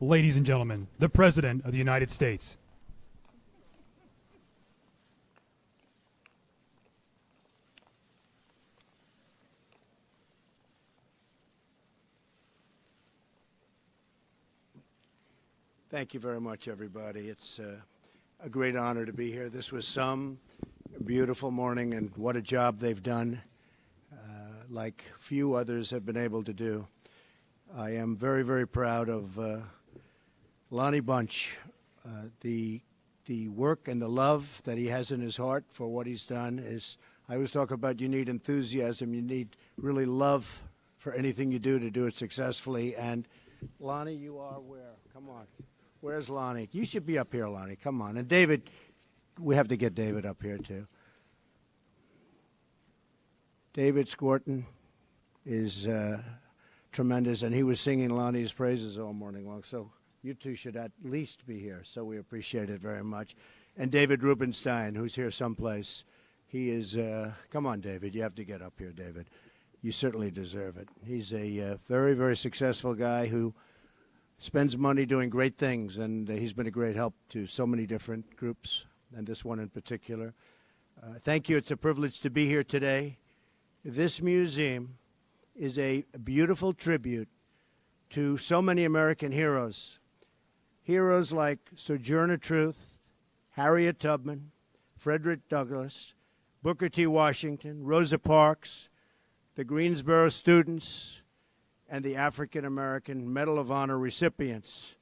Ladies and gentlemen, the President of the United States. Thank you very much, everybody. It's a great honor to be here. This was some beautiful morning, and what a job they've done, like few others have been able to do. I am very, very proud of Lonnie Bunch, the work and the love that he has in his heart for what he's done. I always talk about you need enthusiasm, you need really love for anything you do it successfully. And Lonnie, you are where? Come on. Where's Lonnie? You should be up here, Lonnie. Come on. And David, we have to get David up here, too. David Squarton is tremendous, and he was singing Lonnie's praises all morning long. So you two should at least be here, so we appreciate it very much. And David Rubenstein, who's here someplace. He is, come on, David. You have to get up here, David. You certainly deserve it. He's a very, very successful guy who spends money doing great things, and he's been a great help to so many different groups, and this one in particular. Thank you. It's a privilege to be here today. This museum is a beautiful tribute to so many American heroes. Heroes like Sojourner Truth, Harriet Tubman, Frederick Douglass, Booker T. Washington, Rosa Parks, the Greensboro students, and the African-American Medal of Honor recipients,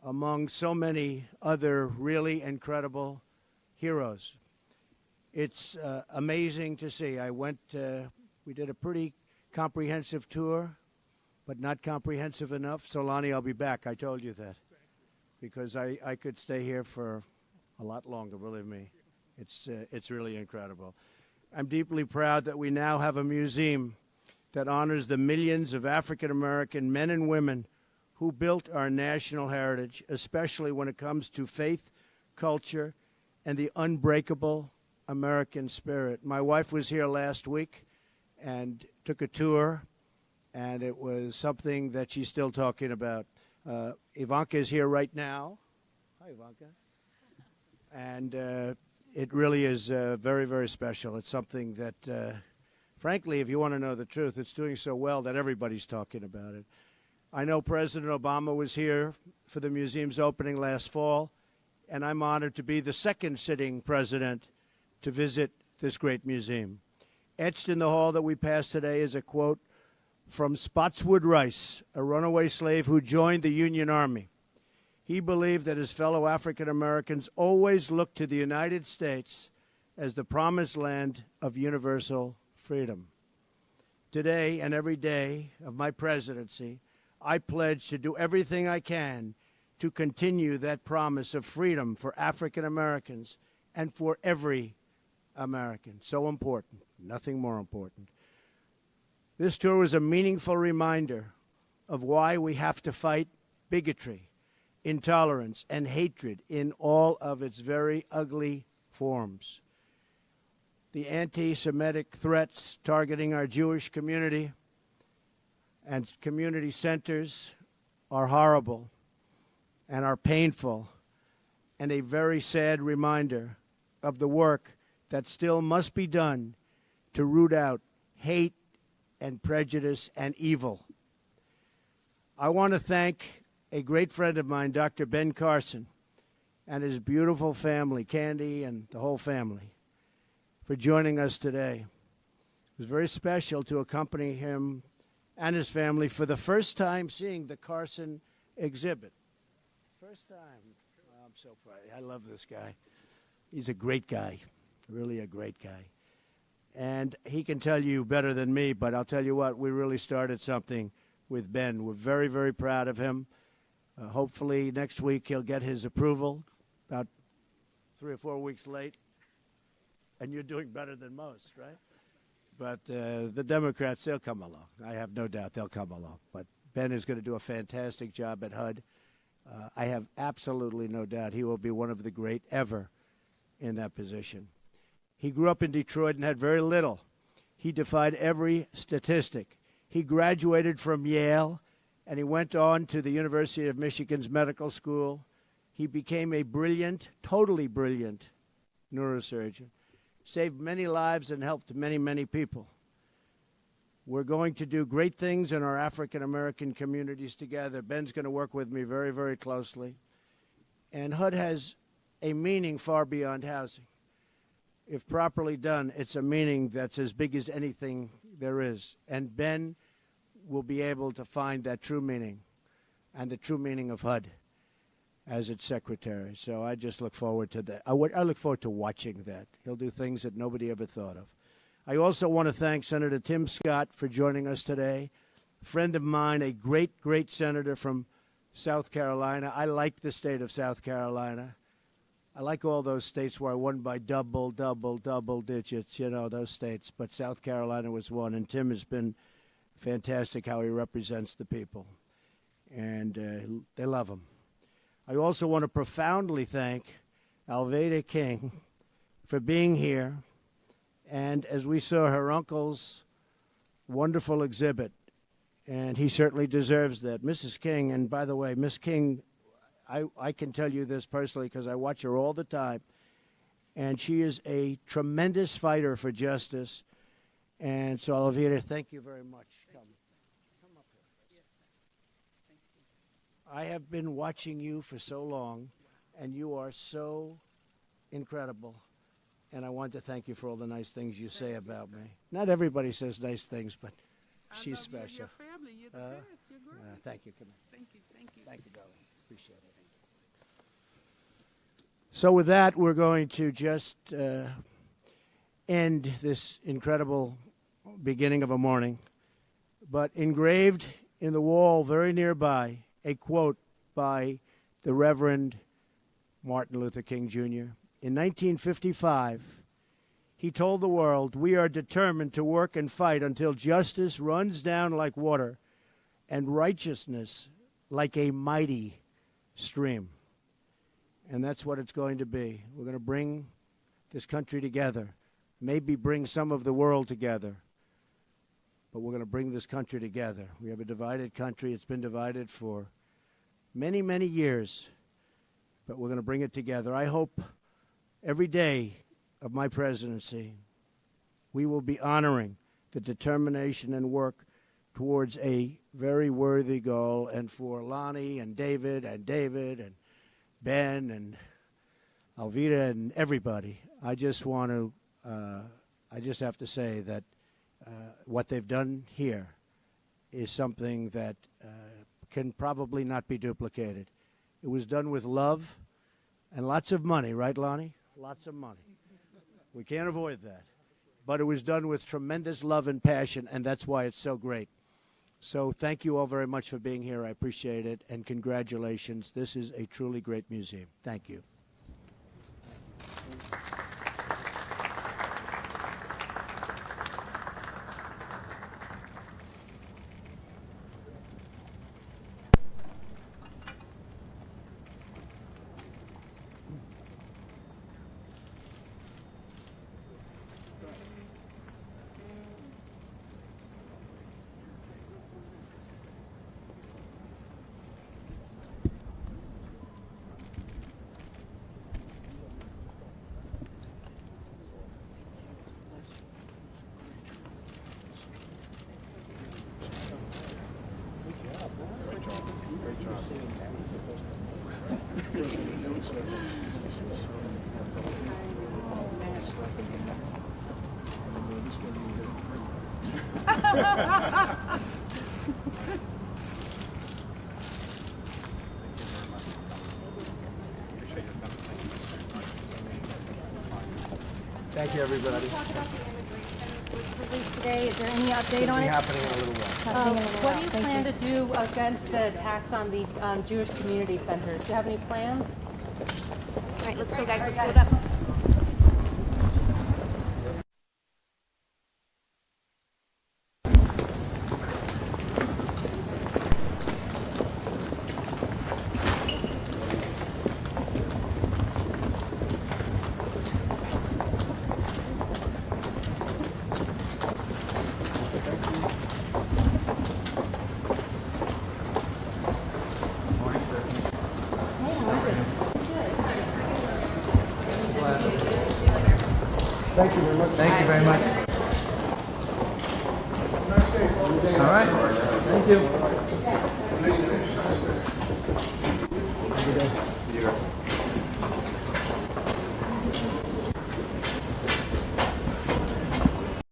among so many other really incredible heroes. It's amazing to see. We did a pretty comprehensive tour, but not comprehensive enough. So, Lonnie, I'll be back. I told you that. Because I could stay here for a lot longer, believe me. It's really incredible. I'm deeply proud that we now have a museum that honors the millions of African-American men and women who built our national heritage, especially when it comes to faith, culture, and the unbreakable American spirit. My wife was here last week and took a tour, and it was something that she's still talking about. Ivanka is here right now. Hi, Ivanka. And it really is very, very special. It's something that frankly, if you want to know the truth, it's doing so well that everybody's talking about it. I know President Obama was here for the museum's opening last fall, and I'm honored to be the second sitting president to visit this great museum. Etched in the hall that we passed today is a quote from Spotswood Rice, a runaway slave who joined the Union Army. He believed that his fellow African Americans always looked to the United States as the promised land of universal freedom. Today and every day of my presidency, I pledge to do everything I can to continue that promise of freedom for African Americans and for every American. So important, nothing more important. This tour was a meaningful reminder of why we have to fight bigotry, intolerance, and hatred in all of its very ugly forms. The anti-Semitic threats targeting our Jewish community and community centers are horrible and are painful, and a very sad reminder of the work that still must be done to root out hate and prejudice and evil. I want to thank a great friend of mine, Dr. Ben Carson, and his beautiful family, Candy and the whole family, for joining us today. It was very special to accompany him and his family for the first time seeing the Carson exhibit. First time. Oh, I'm so proud. I love this guy. He's a great guy, really a great guy. And he can tell you better than me, but I'll tell you what, we really started something with Ben. We're very, very proud of him. Hopefully next week he'll get his approval, about 3 or 4 weeks late. And you're doing better than most, right? But the Democrats, they'll come along. I have no doubt they'll come along. But Ben is going to do a fantastic job at HUD. I have absolutely no doubt he will be one of the great ever in that position. He grew up in Detroit and had very little. He defied every statistic. He graduated from Yale and he went on to the University of Michigan's medical school. He became a brilliant, totally brilliant neurosurgeon, saved many lives and helped many, many people. We're going to do great things in our African-American communities together. Ben's going to work with me very, very closely. And HUD has a meaning far beyond housing. If properly done, it's a meaning that's as big as anything there is. And Ben will be able to find that true meaning and the true meaning of HUD as its secretary. So I just look forward to that. I look forward to watching that. He'll do things that nobody ever thought of. I also want to thank Senator Tim Scott for joining us today. A friend of mine, a great, great senator from South Carolina. I like the state of South Carolina. I like all those states where I won by double digits, you know, those states. But South Carolina was one, and Tim has been fantastic how he represents the people. And they love him. I also want to profoundly thank Alveda King for being here. And as we saw her uncle's wonderful exhibit, and he certainly deserves that. Mrs. King, and by the way, Miss King, I can tell you this personally because I watch her all the time, and she is a tremendous fighter for justice. And so, Alveda, thank you very much. Come up here. Yes, thank you. I have been watching you for so long, and you are so incredible. And I want to thank you for all the nice things you say about me. Not everybody says nice things, but she's special. You, your family, you're the best. You're great. Thank you. Come on. Thank you. Thank you, darling. Appreciate it. So with that, we're going to just end this incredible beginning of a morning. But engraved in the wall very nearby, a quote by the Reverend Martin Luther King Jr. In 1955, he told the world, "We are determined to work and fight until justice runs down like water and righteousness like a mighty stream." And that's what it's going to be. We're going to bring this country together, maybe bring some of the world together, but we're going to bring this country together. We have a divided country. It's been divided for many, many years, but we're going to bring it together. I hope every day of my presidency, we will be honoring the determination and work towards a very worthy goal. And for Lonnie and David and Ben and Alveda and everybody, I just want to, I just have to say that what they've done here is something that can probably not be duplicated. It was done with love and lots of money, right, Lonnie? Lots of money. We can't avoid that. But it was done with tremendous love and passion, and that's why it's so great. So thank you all very much for being here. I appreciate it, and congratulations. This is a truly great museum. Thank you. Thank you, everybody. Today, is there any update on it? Happening in a little while. What do you plan to do against the attacks on the Jewish community centers? Do you have any plans? All right, let's go, guys. Let's load up. Thank you very much. Thank you very much. All right. Thank you. Good day.